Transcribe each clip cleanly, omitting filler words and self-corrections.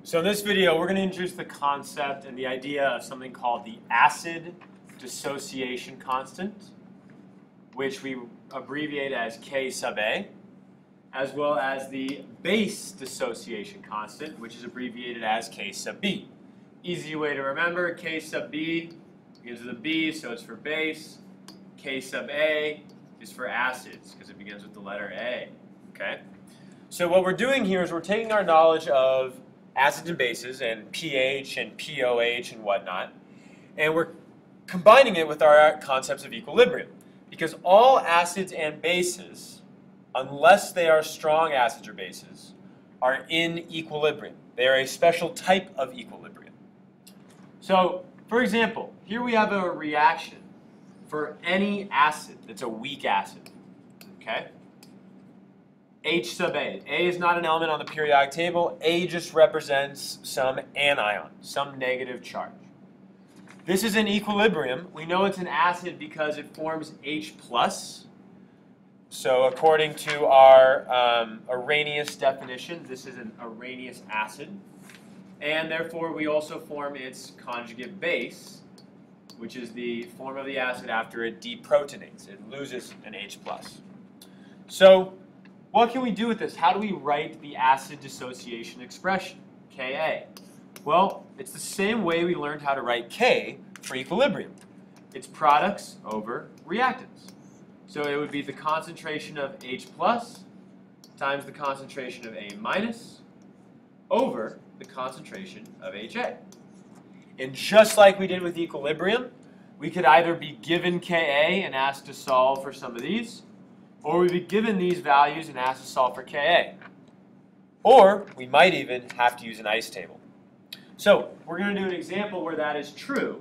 So in this video, we're going to introduce the concept and the idea of something called the acid dissociation constant, which we abbreviate as K sub A, as well as the base dissociation constant, which is abbreviated as K sub B. Easy way to remember, K sub B begins with a B, so it's for base. K sub A is for acids, because it begins with the letter A. Okay? So what we're doing here is we're taking our knowledge of acids and bases and pH and pOH and whatnot, and we're combining it with our concepts of equilibrium. Because all acids and bases, unless they are strong acids or bases, are in equilibrium. They are a special type of equilibrium. So, for example, here we have a reaction for any acid that's a weak acid. Okay? H sub A. A is not an element on the periodic table. A just represents some anion, some negative charge. This is in equilibrium. We know it's an acid because it forms H+. So according to our Arrhenius definition, this is an Arrhenius acid. And therefore, we also form its conjugate base, which is the form of the acid after it deprotonates. It loses an H+. So what can we do with this? How do we write the acid dissociation expression, Ka? Well, it's the same way we learned how to write K for equilibrium. It's products over reactants. So it would be the concentration of H+ times the concentration of A- over the concentration of HA. And just like we did with equilibrium, we could either be given Ka and asked to solve for some of these, or we'd be given these values and asked to solve for Ka. Or we might even have to use an ice table. So we're going to do an example where that is true,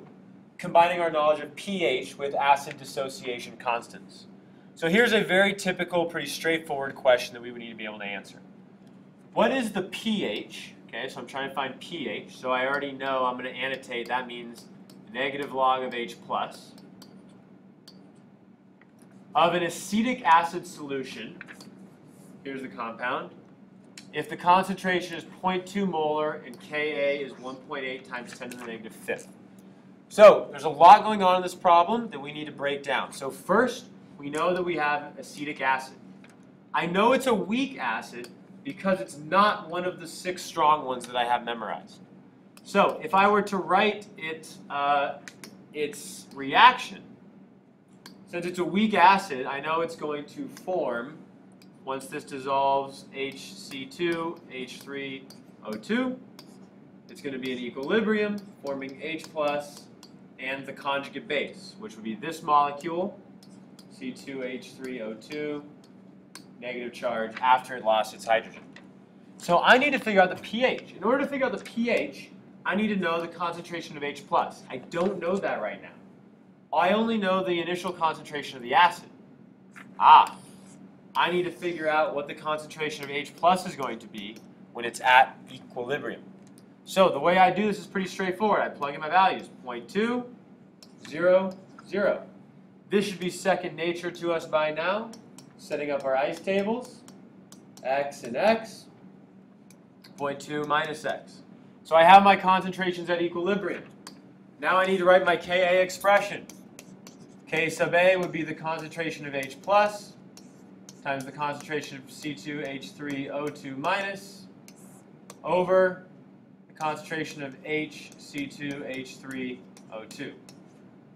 combining our knowledge of pH with acid dissociation constants. So here's a very typical, pretty straightforward question that we would need to be able to answer. What is the pH? Okay, so I'm trying to find pH. So I already know I'm going to annotate. That means negative log of H+. Of an acetic acid solution, here's the compound, if the concentration is 0.2 molar and Ka is 1.8 times 10 to the negative fifth. So there's a lot going on in this problem that we need to break down. So first, we know that we have acetic acid. I know it's a weak acid because it's not one of the 6 strong ones that I have memorized. So if I were to write its reaction, since it's a weak acid, I know it's going to form, once this dissolves, HC2, H3O2. It's going to be in equilibrium, forming H+, and the conjugate base, which would be this molecule, C2H3O2, negative charge after it lost its hydrogen. So I need to figure out the pH. In order to figure out the pH, I need to know the concentration of H+. I don't know that right now. I only know the initial concentration of the acid. I need to figure out what the concentration of H+ is going to be when it's at equilibrium. So the way I do this is pretty straightforward. I plug in my values, 0.2, 0, 0. This should be second nature to us by now. Setting up our ice tables, X and X, 0.2 minus X. So I have my concentrations at equilibrium. Now I need to write my Ka expression. K sub A would be the concentration of H+ times the concentration of C2H3O2 minus over the concentration of HC2H3O2.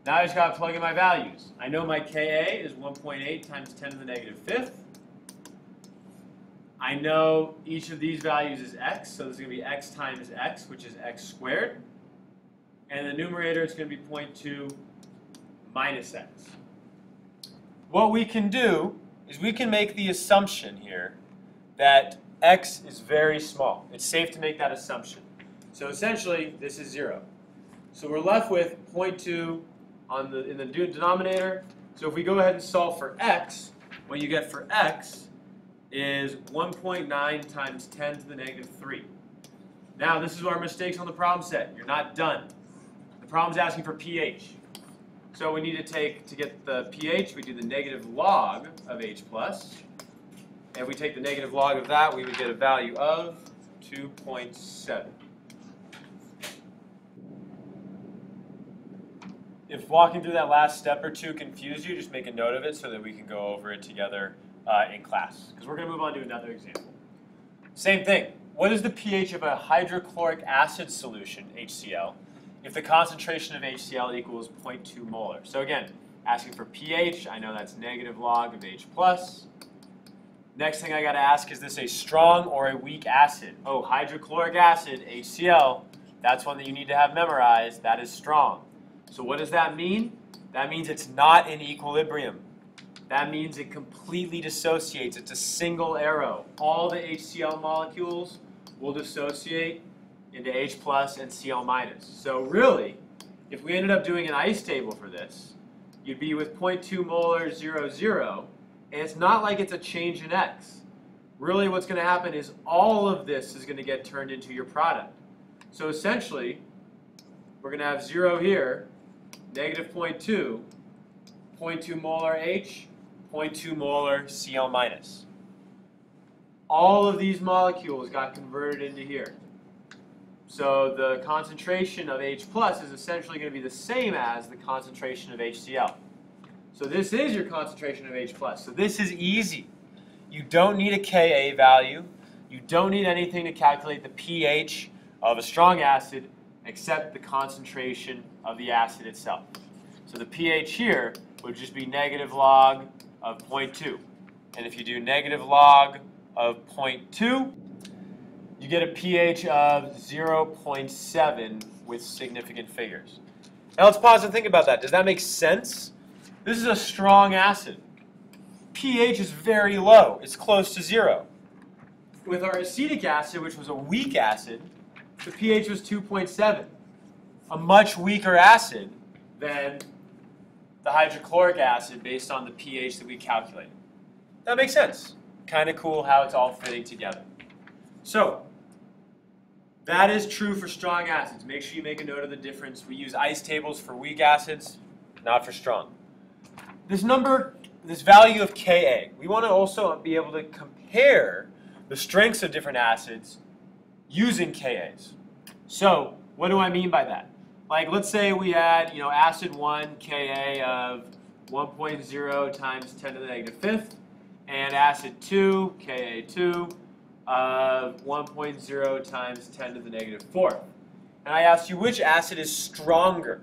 Now I just got to plug in my values. I know my Ka is 1.8 times 10 to the negative fifth. I know each of these values is x, so this is going to be x times x, which is x squared. And the numerator is going to be 0.2 minus x. What we can do is we can make the assumption here that x is very small. It's safe to make that assumption. So essentially, this is 0. So we're left with 0.2 in the denominator. So if we go ahead and solve for x, what you get for x is 1.9 times 10 to the negative 3. Now, this is our mistakes on the problem set. You're not done. The problem's asking for pH. So we need to get the pH, we do the negative log of H+. And if we take the negative log of that, we would get a value of 2.7. if walking through that last step or two confused you, just make a note of it so that we can go over it together in class. Because we're going to move on to another example. Same thing. What is the pH of a hydrochloric acid solution, HCl, if the concentration of HCl equals 0.2 molar? So again, asking for pH, I know that's negative log of H+. Next thing I got to ask, is this a strong or a weak acid? Oh, hydrochloric acid, HCl, that's one that you need to have memorized. That is strong. So what does that mean? That means it's not in equilibrium. That means it completely dissociates. It's a single arrow. All the HCl molecules will dissociate into H plus and Cl minus. So really, if we ended up doing an ice table for this, you'd be with 0.2 molar 0, 0, and it's not like it's a change in X. Really what's going to happen is all of this is going to get turned into your product. So essentially, we're going to have 0 here, negative 0.2, 0.2 molar H, 0.2 molar Cl minus. All of these molecules got converted into here. So the concentration of H plus is essentially going to be the same as the concentration of HCl. So this is your concentration of H plus. So this is easy. You don't need a Ka value. You don't need anything to calculate the pH of a strong acid except the concentration of the acid itself. So the pH here would just be negative log of 0.2. And if you do negative log of 0.2, you get a pH of 0.7 with significant figures. Now let's pause and think about that. Does that make sense? This is a strong acid. pH is very low. It's close to 0. With our acetic acid, which was a weak acid, the pH was 2.7. A much weaker acid than the hydrochloric acid based on the pH that we calculated. That makes sense. Kind of cool how it's all fitting together. So, that is true for strong acids. Make sure you make a note of the difference. We use ice tables for weak acids, not for strong. This value of Ka, we want to also be able to compare the strengths of different acids using Kas. So, what do I mean by that? Like, let's say we had, acid 1 Ka of 1.0 times 10 to the negative 5th, and acid 2, Ka2, of 1.0 times 10 to the negative 4th. And I asked you which acid is stronger.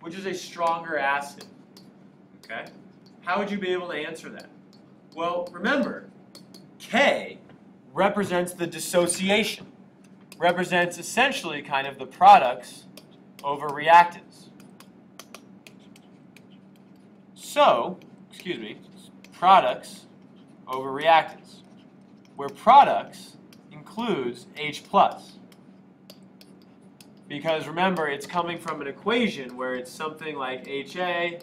Which is a stronger acid? Okay? How would you be able to answer that? Well, remember, K represents the dissociation. Represents essentially kind of the products over reactants. So, products over reactants, where products includes H plus. Because remember, it's coming from an equation where it's something like HA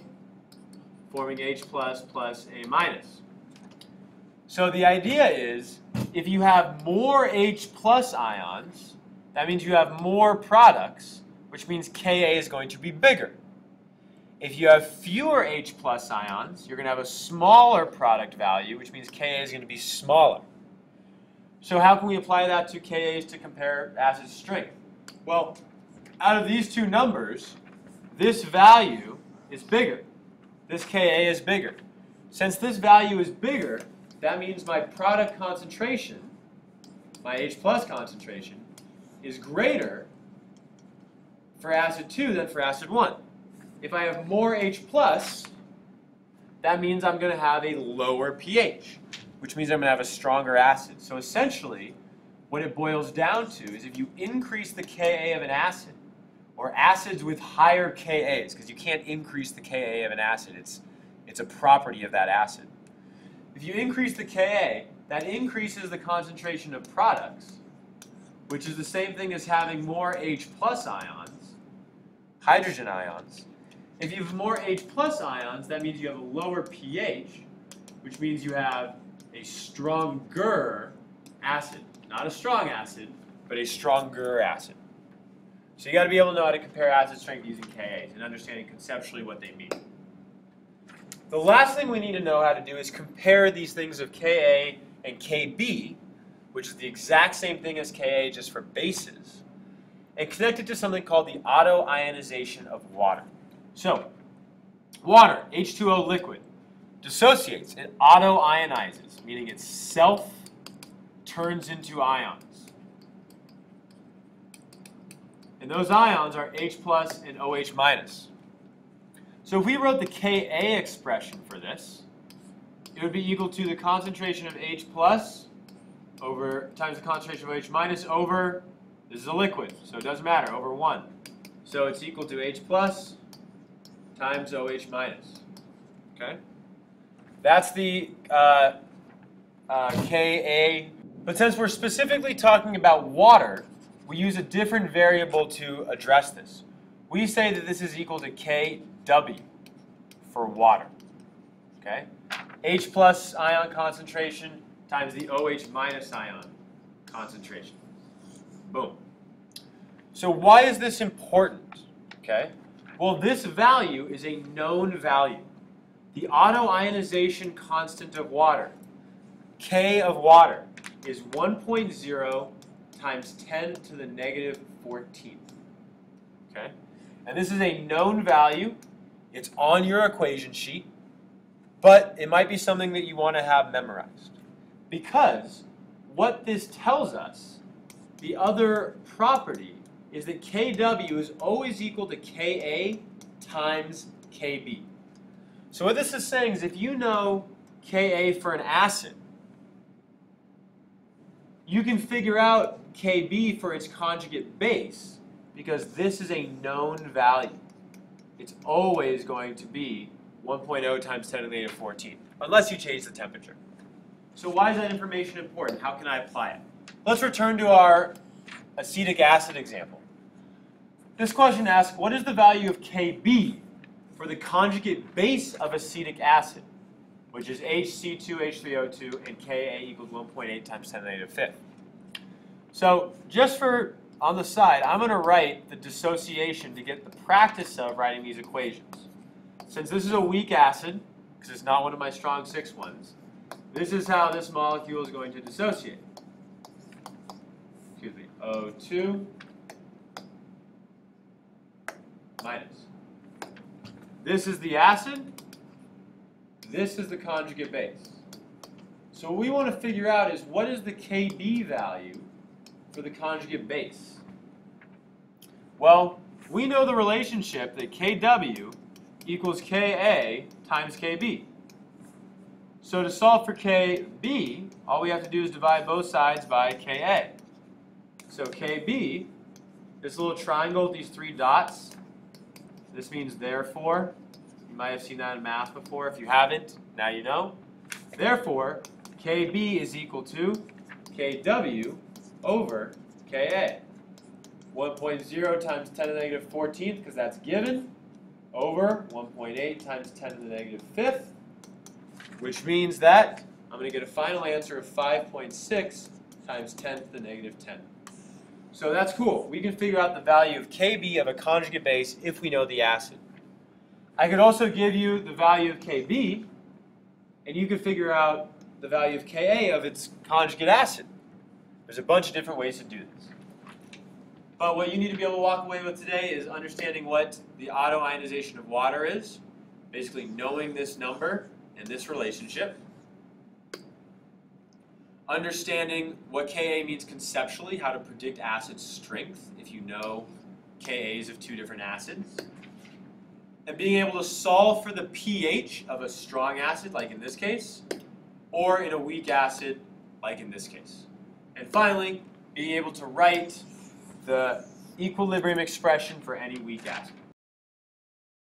forming H plus plus A minus. So the idea is, if you have more H plus ions, that means you have more products, which means Ka is going to be bigger. If you have fewer H plus ions, you're going to have a smaller product value, which means Ka is going to be smaller. So how can we apply that to Kas to compare acid strength? Well, out of these two numbers, this value is bigger. This Ka is bigger. Since this value is bigger, that means my product concentration, my H plus concentration, is greater for acid 2 than for acid 1. If I have more H plus, that means I'm going to have a lower pH, which means I'm going to have a stronger acid. So essentially, what it boils down to is if you increase the Ka of an acid, or acids with higher Kas, because you can't increase the Ka of an acid, it's a property of that acid. If you increase the Ka, that increases the concentration of products, which is the same thing as having more H plus ions, hydrogen ions. If you have more H plus ions, that means you have a lower pH, which means you have a stronger acid. Not a strong acid, but a stronger acid. So you got to be able to know how to compare acid strength using Kas and understanding conceptually what they mean. The last thing we need to know how to do is compare these things of Ka and Kb, which is the exact same thing as Ka just for bases, and connect it to something called the auto-ionization of water. So, water, H2O liquid, dissociates. It auto-ionizes, meaning it self-turns into ions. And those ions are H plus and OH minus. So if we wrote the Ka expression for this, it would be equal to the concentration of H plus over times the concentration of OH minus over, this is a liquid, so it doesn't matter, over 1. So it's equal to H plus times OH minus. Okay? That's the Ka. But since we're specifically talking about water, we use a different variable to address this. We say that this is equal to Kw for water. Okay? H plus ion concentration times the OH minus ion concentration. Boom. So why is this important? Okay? Well, this value is a known value. The auto-ionization constant of water, K of water, is 1.0 times 10 to the negative 14th. Okay? And this is a known value. It's on your equation sheet, but it might be something that you want to have memorized. Because what this tells us, the other property, is that Kw is always equal to Ka times Kb. So what this is saying is if you know Ka for an acid, you can figure out Kb for its conjugate base because this is a known value. It's always going to be 1.0 times 10 to the negative 14, unless you change the temperature. So why is that information important? How can I apply it? Let's return to our acetic acid example. This question asks, what is the value of Kb for the conjugate base of acetic acid, which is HC2H3O2 and Ka equals 1.8 times 10 to the negative 5th. So just for on the side, I'm going to write the dissociation to get the practice of writing these equations. Since this is a weak acid, because it's not one of my strong 6 ones, this is how this molecule is going to dissociate. Excuse me, O2 minus. This is the acid. This is the conjugate base. So what we want to figure out is what is the Kb value for the conjugate base? Well, we know the relationship that Kw equals Ka times Kb. So to solve for Kb, all we have to do is divide both sides by Ka. So Kb, this little triangle with these 3 dots, this means therefore. You might have seen that in math before. If you haven't, now you know. Therefore, Kb is equal to Kw over Ka. 1.0 times 10 to the negative 14th, because that's given, over 1.8 times 10 to the negative 5th, which means that I'm going to get a final answer of 5.6 times 10 to the negative 10. So that's cool. We can figure out the value of Kb of a conjugate base if we know the acid. I could also give you the value of Kb, and you could figure out the value of Ka of its conjugate acid. There's a bunch of different ways to do this. But what you need to be able to walk away with today is understanding what the auto-ionization of water is, basically knowing this number and this relationship, understanding what Ka means conceptually, how to predict acid strength if you know Kas of 2 different acids, and being able to solve for the pH of a strong acid, like in this case, or in a weak acid, like in this case. And finally, being able to write the equilibrium expression for any weak acid.